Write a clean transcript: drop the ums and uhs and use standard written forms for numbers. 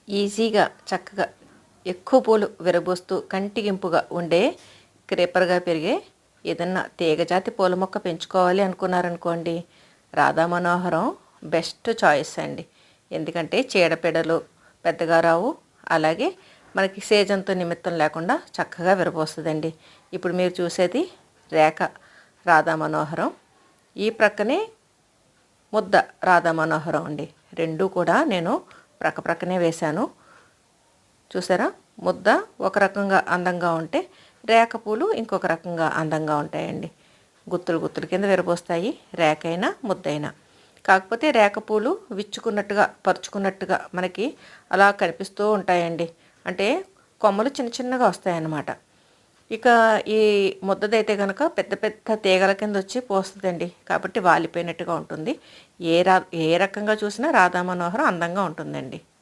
ఈజీగా చక్కగా ఎక్కువ పూలు విరబోస్తూ కంటికింపుగా ఉండే క్రీపర్గా పెరిగే ఏదన్నా తీగజాతి పూల మొక్క పెంచుకోవాలి అనుకున్నారనుకోండి, రాధా మనోహరం బెస్ట్ చాయిస్ అండి. ఎందుకంటే చీడపీడలు పెద్దగా రావు, అలాగే మనకి సీజన్తో నిమిత్తం లేకుండా చక్కగా విరబోస్తుందండి. ఇప్పుడు మీరు చూసేది రేఖ రాధా మనోహరం, ఈ ప్రక్కనే ముద్ద రాధా మనోహరం అండి. రెండూ కూడా నేను ప్రక్కనే వేశాను. చూసారా, ముద్ద ఒక రకంగా అందంగా ఉంటే రేఖ పూలు ఇంకొక రకంగా అందంగా ఉంటాయండి. గుత్తులు గుత్తులు కింద విరబోస్తాయి, రేఖైనా ముద్దైనా. కాకపోతే రేఖ పూలు విచ్చుకున్నట్టుగా పరుచుకున్నట్టుగా మనకి అలా కనిపిస్తూ ఉంటాయండి. అంటే కొమ్మలు చిన్న చిన్నగా వస్తాయన్నమాట. ఇక ఈ ముద్దదైతే కనుక పెద్ద పెద్ద తీగల కింద వచ్చి పోస్తుందండి. కాబట్టి వాలిపోయినట్టుగా ఉంటుంది. ఏ రకంగా చూసినా రాధా మనోహరం అందంగా ఉంటుందండి.